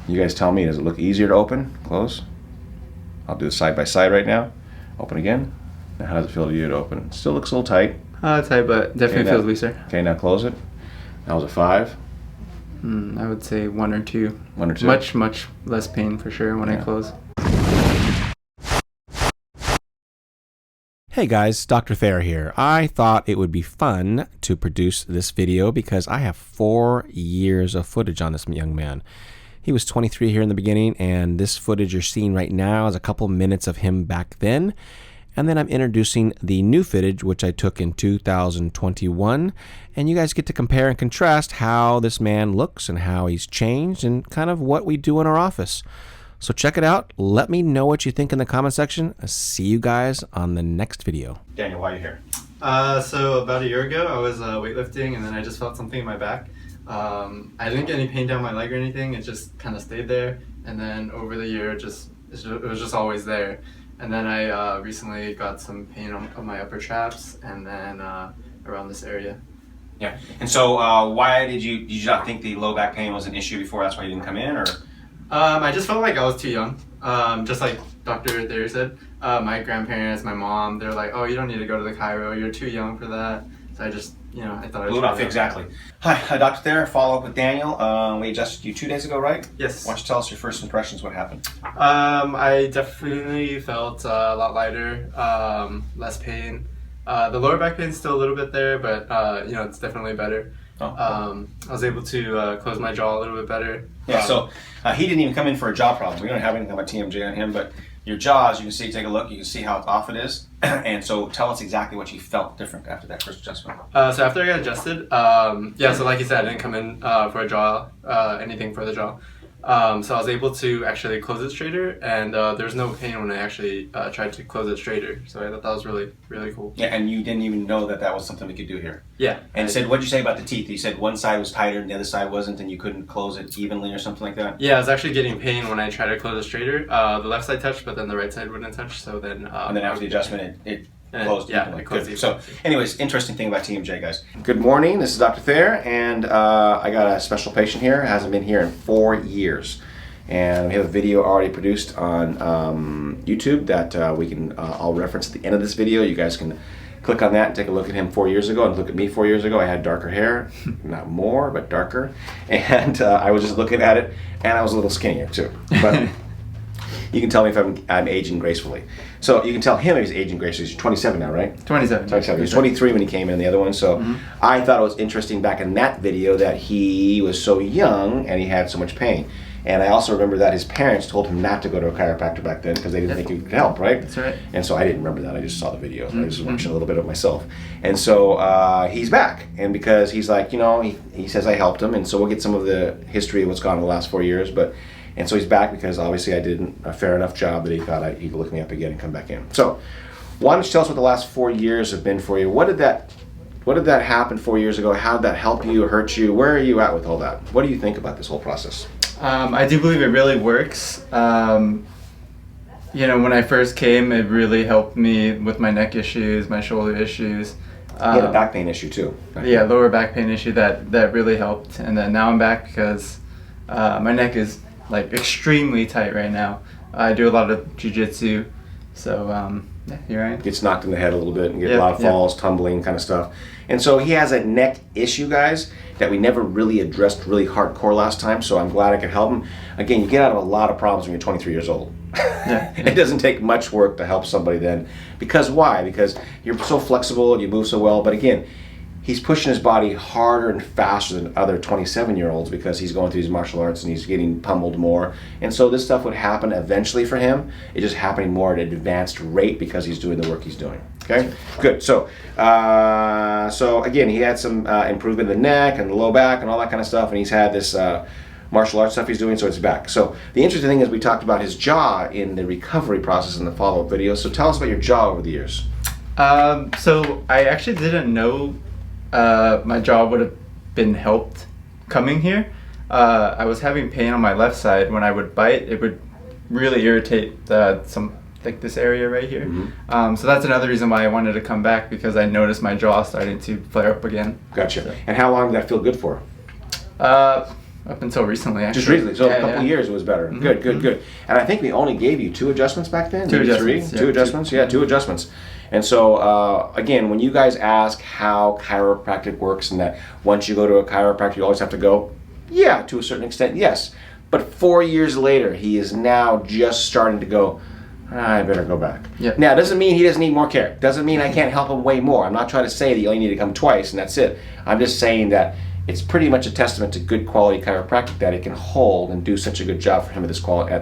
You guys tell me, does it look easier to open, close? I'll do it side by side right now. Open again. Now how does it feel to you to open? Still looks a little tight. Tight, but definitely feels looser. Okay, now close it. That was a 5. I would say 1 or 2. 1 or 2? Much less pain for sure when I close. Hey guys, Dr. Thayer here. I thought it would be fun to produce this video because I have 4 years of footage on this young man. He was 23 here in the beginning, and this footage you're seeing right now is a couple minutes of him back then. And then I'm introducing the new footage, which I took in 2021. And you guys get to compare and contrast how this man looks and how he's changed and kind of what we do in our office. So check it out. Let me know what you think in the comment section. I'll see you guys on the next video. Daniel, why are you here? So about a year ago, I was weightlifting, and then I just felt something in my back. I didn't get any pain down my leg or anything. It just kind of stayed there. And then over the year, it was just always there. And then I recently got some pain on my upper traps, and then around this area. Yeah. And so why did you not think the low back pain was an issue before? That's why you didn't come in, or? I just felt like I was too young. Just like Dr. Thayer said, my grandparents, my mom, they're like, oh, you don't need to go to the chiro, you're too young for that. So I just, I thought I was exactly. Hi, Dr. Thayer, follow up with Daniel. We adjusted you 2 days ago, right? Yes. Why don't you tell us your first impressions, what happened? I definitely felt a lot lighter, less pain. The lower back pain's still a little bit there, but it's definitely better. I was able to close my jaw a little bit better. Yeah, so he didn't even come in for a jaw problem. We don't have anything about TMJ on him, but your jaw, as you can see, take a look, you can see how off it is. And so tell us exactly what you felt different after that first adjustment. So after I got adjusted, so like you said, I didn't come in for a jaw, anything for the jaw. So I was able to actually close it straighter, and there's no pain when I actually tried to close it straighter. So I thought that was really, really cool. Yeah, and you didn't even know that was something we could do here. Yeah. And what'd you say about the teeth? You said one side was tighter and the other side wasn't, and you couldn't close it evenly or something like that? Yeah, I was actually getting pain when I tried to close it straighter. The left side touched, but then the right side wouldn't touch. So then. And then after the adjustment, it closed. Yeah, it closed. So, anyways, interesting thing about TMJ, guys. Good morning. This is Dr. Thayer, and I got a special patient here. Hasn't been here in 4 years. And we have a video already produced on YouTube that I'll reference at the end of this video. You guys can click on that and take a look at him 4 years ago and look at me 4 years ago. I had darker hair, not more, but darker. And I was just looking at it, and I was a little skinnier too. But you can tell me if I'm aging gracefully. So you can tell him if he's aging gracefully. He's 27 now, right? 27. He was 23 when he came in the other one. So I thought it was interesting back in that video that he was so young and he had so much pain. And I also remember that his parents told him not to go to a chiropractor back then because they didn't think he could help, right? That's right. And so I didn't remember that. I just saw the video. I was watching a little bit of myself. And so he's back. And because he's like, he says I helped him. And so we'll get some of the history of what's gone in the last 4 years. And so he's back because obviously I did a fair enough job that he thought he could look me up again and come back in. So why don't you tell us what the last 4 years have been for you? What did that happen 4 years ago? How did that help you, hurt you? Where are you at with all that? What do you think about this whole process? I do believe it really works. When I first came, it really helped me with my neck issues, my shoulder issues. You had a back pain issue too. Yeah, lower back pain issue that really helped. And then now I'm back because my neck is like extremely tight right now. I do a lot of jiu-jitsu, so here I am. Gets knocked in the head a little bit and get a lot of falls, tumbling kind of stuff. And so he has a neck issue, guys, that we never really addressed really hardcore last time, so I'm glad I could help him. Again, you get out of a lot of problems when you're 23 years old. It doesn't take much work to help somebody then. Because why? Because you're so flexible and you move so well, but again, he's pushing his body harder and faster than other 27-year-olds because he's going through these martial arts and he's getting pummeled more. And so this stuff would happen eventually for him. It's just happening more at an advanced rate because he's doing the work he's doing. Okay, good. So again, he had some improvement in the neck and the low back and all that kind of stuff, and he's had this martial arts stuff he's doing, so it's back. So the interesting thing is we talked about his jaw in the recovery process in the follow-up video. So tell us about your jaw over the years. So I actually didn't know my jaw would have been helped coming here. I was having pain on my left side. When I would bite, it would really irritate this area right here. So that's another reason why I wanted to come back, because I noticed my jaw starting to flare up again. Gotcha. So. And how long did that feel good for? up until recently, actually. Just recently, so a couple years it was better. Mm-hmm. Good. And I think we only gave you 2 adjustments back then? Two Maybe adjustments, 3? yeah. 2 adjustments? Yeah, 2 adjustments. And so, again, when you guys ask how chiropractic works and that once you go to a chiropractor you always have to go, yeah, to a certain extent, yes. But 4 years later, he is now just starting to go, I better go back. Yep. Now, it doesn't mean he doesn't need more care. Doesn't mean I can't help him way more. I'm not trying to say that you only need to come twice and that's it. I'm just saying that it's pretty much a testament to good quality chiropractic that it can hold and do such a good job for him at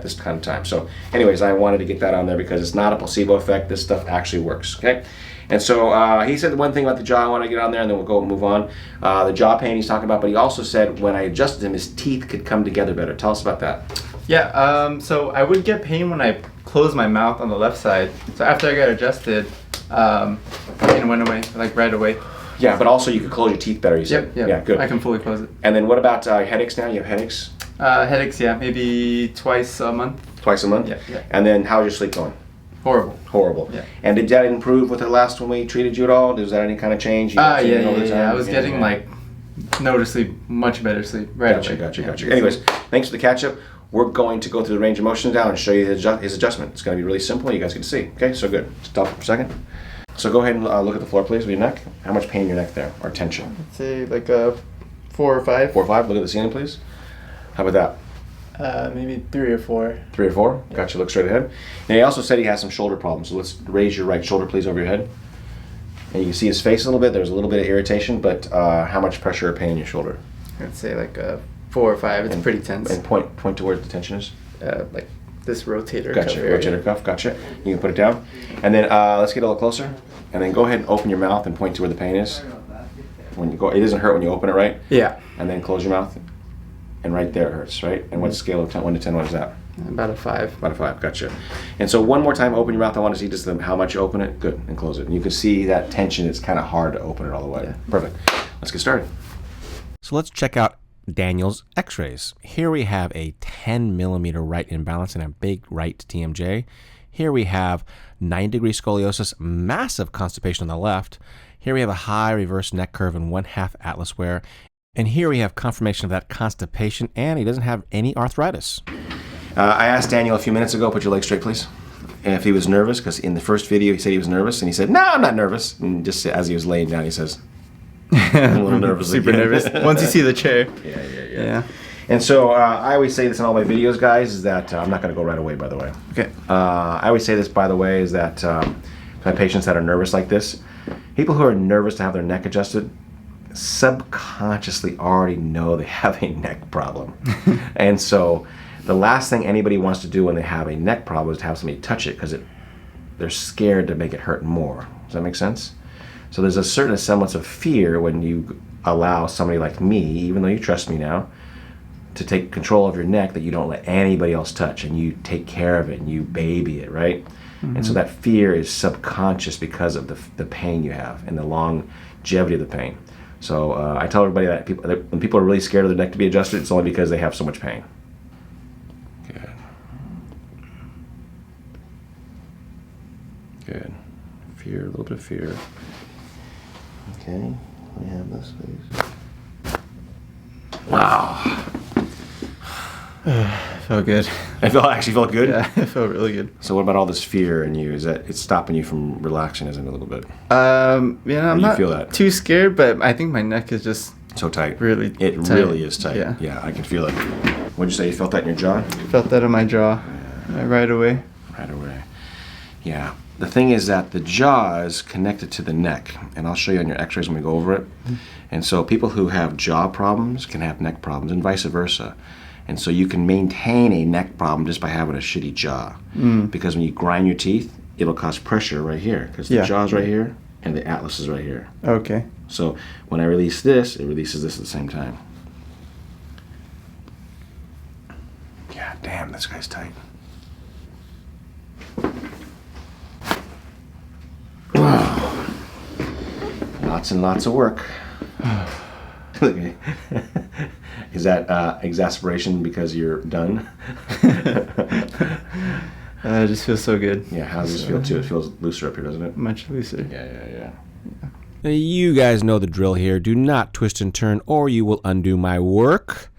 this kind of time. So anyways, I wanted to get that on there because it's not a placebo effect. This stuff actually works, okay? And so he said the one thing about the jaw I want to get on there, and then we'll go and move on. The jaw pain he's talking about, but he also said when I adjusted him, his teeth could come together better. Tell us about that. Yeah, so I would get pain when I closed my mouth on the left side. So after I got adjusted, pain went away, like right away. Yeah, but also you could close your teeth better, you said. Yep. Yeah, good. I can fully close it. And then what about headaches now? You have headaches? Headaches, yeah, maybe twice a month. Twice a month? Yeah. And then how's your sleep going? Horrible. Yeah. And did that improve with the last when we treated you at all? Was that any kind of change? Yeah. I was getting like noticeably much better sleep right away. Gotcha. Anyways, thanks for the catch up. We're going to go through the range of motion now and show you his adjustment. It's going to be really simple. You guys can see. Okay, so good. Stop for a second. So go ahead and look at the floor, please, with your neck. How much pain in your neck there, or tension? I'd say like a 4 or 5. 4 or 5. Look at the ceiling, please. How about that? Maybe 3 or 4. 3 or 4? Gotcha. Look straight ahead. Now, he also said he has some shoulder problems. So let's raise your right shoulder, please, over your head. And you can see his face a little bit. There's a little bit of irritation, but how much pressure or pain in your shoulder? I'd say like a 4 or 5. It's pretty tense. And point to where the tension is. Like this rotator cuff. Gotcha. Rotator cuff. Gotcha. You can put it down. And then let's get a little closer. And then go ahead and open your mouth and point to where the pain is. When you go, it doesn't hurt when you open it, right? Yeah. And then close your mouth. And right there it hurts, right? And what's the scale of 1 to 10? What is that? About a 5. About a 5. Gotcha. And so one more time, open your mouth. I want to see just how much you open it. Good. And close it. And you can see that tension. It's kind of hard to open it all the way. Yeah. Perfect. Let's get started. So let's check out Daniel's x-rays. Here we have a 10 millimeter right imbalance and a big right TMJ. Here we have 9-degree scoliosis, massive constipation on the left. Here we have a high reverse neck curve and 1/2 atlas wear. And here we have confirmation of that constipation, and he doesn't have any arthritis. I asked Daniel a few minutes ago, put your leg straight, please. And if he was nervous, because in the first video he said he was nervous, and he said, no, I'm not nervous. And just as he was laying down, he says, I'm a little nervous. Super nervous. Once you see the chair. Yeah. And so I always say this in all my videos, guys, is that I'm not going to go right away, by the way. Okay. I always say this, by the way, is that my patients that are nervous like this, people who are nervous to have their neck adjusted, subconsciously already know they have a neck problem. And so the last thing anybody wants to do when they have a neck problem is to have somebody touch it because they're scared to make it hurt more. Does that make sense? So there's a certain semblance of fear when you allow somebody like me, even though you trust me now, to take control of your neck that you don't let anybody else touch and you take care of it and you baby it, right? Mm-hmm. And so that fear is subconscious because of the pain you have and the longevity of the pain. So I tell everybody that when people are really scared of their neck to be adjusted, it's only because they have so much pain. Good. Fear, a little bit of fear. Okay, let me have this, please. Wow. Felt good. It actually felt good? Yeah, it felt really good. So what about all this fear in you? Is that it's stopping you from relaxing, isn't it, a little bit? Yeah, I'm not feel that? too scared, but I think my neck is just so tight. Really It tight. really is tight. Yeah, I can feel it. What'd you say? You felt that in your jaw? Felt that in my jaw right away. Right away. Yeah. The thing is that the jaw is connected to the neck, and I'll show you on your x-rays when we go over it. Mm-hmm. And so people who have jaw problems can have neck problems and vice versa. And so you can maintain a neck problem just by having a shitty jaw. Because when you grind your teeth, it'll cause pressure right here because the jaw's right here and the atlas is right here. Okay. So when I release this, it releases this at the same time. God damn, this guy's tight. Lots and lots of work. Is that exasperation because you're done? It just feels so good. Yeah, how does this feel too? It feels looser up here, doesn't it? Much looser. Yeah. You guys know the drill here. Do not twist and turn or you will undo my work.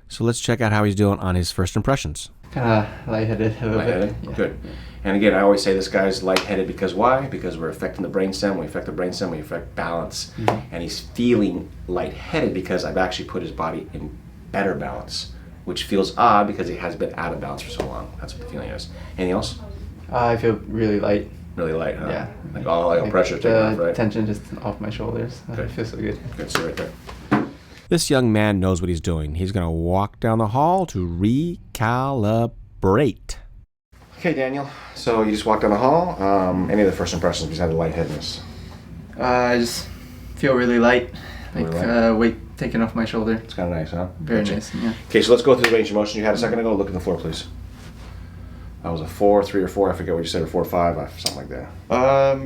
So let's check out how he's doing on his first impressions. Kind of lightheaded a little bit. Yeah. Good. And again, I always say this guy's lightheaded because why? Because we're affecting the brainstem. When we affect the brainstem, we affect balance. And he's feeling lightheaded because I've actually put his body in better balance, which feels odd because he has been out of balance for so long. That's what the feeling is. Anything else? I feel really light. Really light, huh? Yeah. Like all the pressure taken off, right? Tension just off my shoulders. Good. It feels so good. Good, so right there. This young man knows what he's doing. He's going to walk down the hall to recalibrate. Okay, Daniel. So you just walked down the hall. Any of the first impressions besides the lightheadedness? I just feel really light. Like Really light? weight taken off my shoulder. It's kind of nice, huh? Very Gotcha. nice. Yeah. Okay, so let's go through the range of motion you had a second ago. Look at the floor, please. That was a 4, 3, or 4. I forget what you said, or 4, 5, something like that.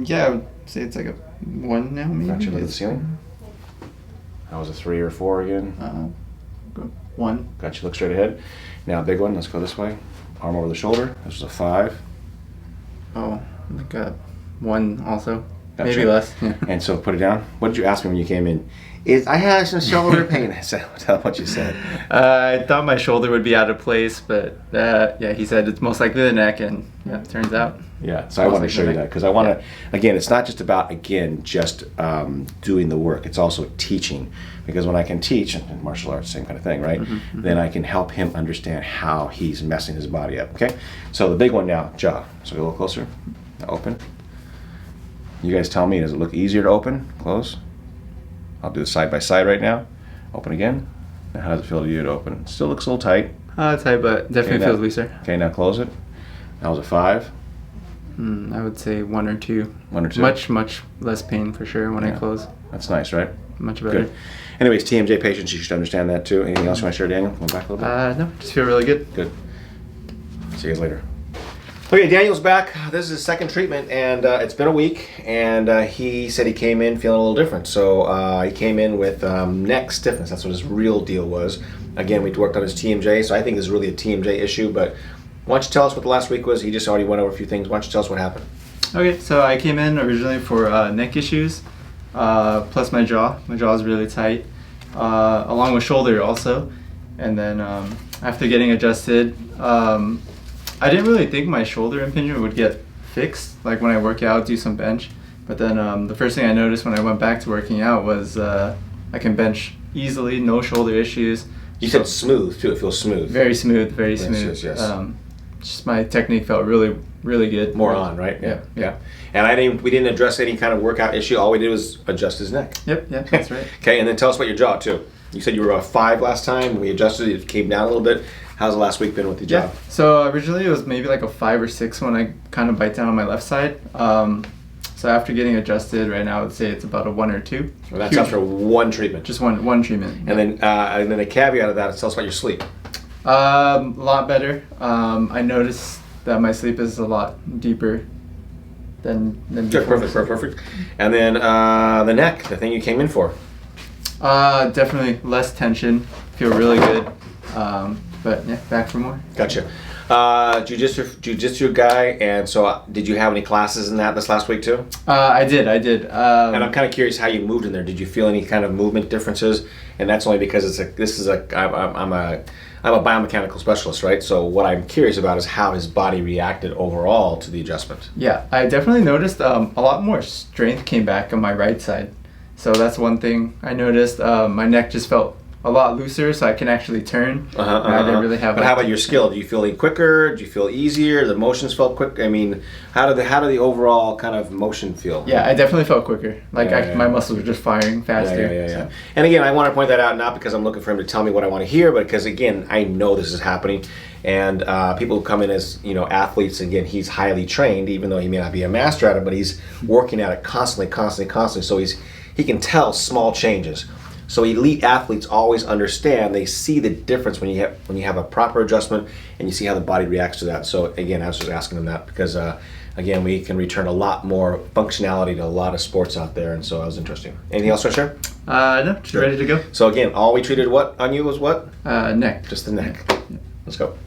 Yeah, I would say it's like a 1 now, maybe. Gotcha. Look at the ceiling. That was a 3 or 4 again. 1. Gotcha. Look straight ahead. Now, big one. Let's go this way. Arm over the shoulder. This was a 5. Oh, like a 1 also. Gotcha. Maybe less. Yeah. And so put it down. What did you ask me when you came in? I have some shoulder pain. I said, tell what you said. I thought my shoulder would be out of place, but yeah, he said it's most likely the neck, and yeah, it turns out. Yeah, so I want to show you that because I want to, again, it's not just about, just doing the work. It's also teaching, because when I can teach, and martial arts, same kind of thing, right? Then I can help him understand how he's messing his body up, okay? So the big one now, jaw. So go a little closer. Now open. You guys tell me, does it look easier to open? Close? I'll do it side by side right now. Open again. Now how does it feel to you to open? It still looks a little tight. Tight, but definitely feels looser. Okay, now close it. That was a 5. I would say 1 or 2. 1 or 2. Much less pain for sure when I close. That's nice, right? Much better. Good. Anyways, TMJ patients, you should understand that too. Anything else you want to share, Daniel? Go back a little bit. No, just feel really good. Good. See you guys later. Okay, Daniel's back. This is his second treatment, and it's been a week, and he said he came in feeling a little different. So he came in with neck stiffness. That's what his real deal was. Again, we worked on his TMJ, so I think this is really a TMJ issue, but why don't you tell us what the last week was? He just already went over a few things. Why don't you tell us what happened? Okay, so I came in originally for neck issues, plus my jaw. My jaw is really tight, along with shoulder also. And then after getting adjusted, I didn't really think my shoulder impingement would get fixed, like when I work out, do some bench. But then the first thing I noticed when I went back to working out was I can bench easily, no shoulder issues. You said smooth too. It feels smooth. Very smooth, very smooth. Yes. Just my technique felt really good. More on, right? Yeah. And we didn't address any kind of workout issue. All we did was adjust his neck. Yep, that's right. Okay, and then tell us about your jaw too. You said you were about 5 last time. We adjusted it, came down a little bit. How's the last week been with the jaw? Yeah. So originally it was maybe like a 5 or 6 when I kind of bite down on my left side. So after getting adjusted, right now I would say it's about a 1 or 2. Well, that's after one treatment. Just one treatment. And then a caveat of that is tell us about your sleep. A lot better. I noticed that my sleep is a lot deeper than before. Good, perfect. And then the neck, the thing you came in for. Definitely less tension. Feel really good. But yeah, back for more. Gotcha. Jiu-jitsu guy, and so did you have any classes in that this last week too? I did. And I'm kind of curious how you moved in there. Did you feel any kind of movement differences? And that's only because I'm a biomechanical specialist, right? So what I'm curious about is how his body reacted overall to the adjustment. Yeah, I definitely noticed a lot more strength came back on my right side. So that's one thing I noticed. My neck just felt a lot looser, so I can actually turn. I didn't really have. But how about your skill? Do you feel any quicker? Do you feel easier? The motions felt quick. I mean, how did the overall kind of motion feel? Yeah, I definitely felt quicker. My muscles were just firing faster. Yeah. So. And again, I want to point that out not because I'm looking for him to tell me what I want to hear, but because again, I know this is happening. And people who come in as athletes, again, he's highly trained, even though he may not be a master at it, but he's working at it constantly. So he can tell small changes. So elite athletes always understand. They see the difference when you have a proper adjustment, and you see how the body reacts to that. So again, I was just asking them that because again, we can return a lot more functionality to a lot of sports out there, and so that was interesting. Anything else to share? No, just ready to go. So again, all we treated on you was what? Neck. Just the neck. Let's go.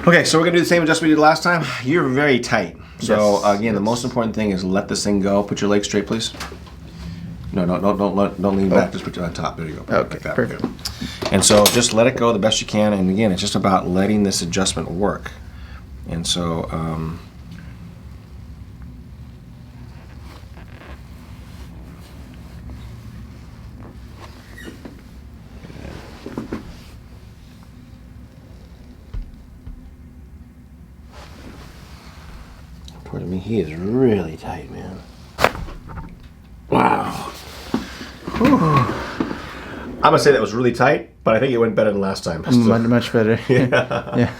Okay, so we're gonna do the same adjustment we did last time. You're very tight. So again, the most important thing is let this thing go. Put your legs straight, please. No, don't lean back. Just put it on top. There you go. Okay, Like that. perfect. Good. And so just let it go the best you can. And again, it's just about letting this adjustment work. And so, pardon me, he is really tight, man. Wow. Whew. I'm gonna say that was really tight, but I think it went better than last time. Much better. Yeah. Yeah.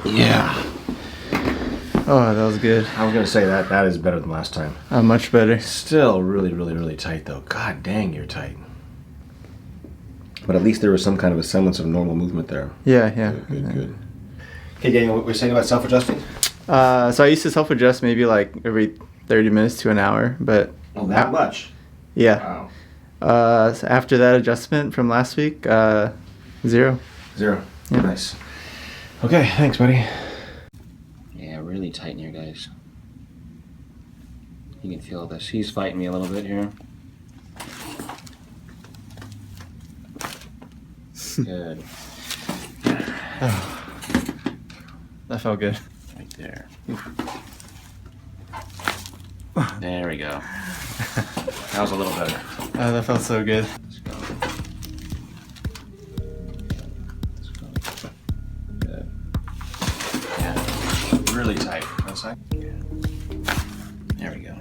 Yeah. Oh, that was good. I was gonna say that is better than last time. Much better. Still really tight though. God dang, you're tight. But at least there was some kind of a semblance of normal movement there. Yeah. Good. Okay, Daniel, what were you saying about self-adjusting? So I used to self-adjust maybe like every 30 minutes to an hour, but Oh, that much? yeah. Wow. So after that adjustment from last week, 0. 0. Yeah. Nice. Okay, thanks, buddy. Yeah, really tight in here, guys. You can feel this. He's fighting me a little bit here. Good. That felt good. Right there. There we go. That was a little better. That felt so good. Let's go. Good. Yeah. Really tight. One side. Yeah. There we go.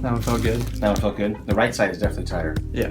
That one felt good. That one felt good. The right side is definitely tighter. Yeah.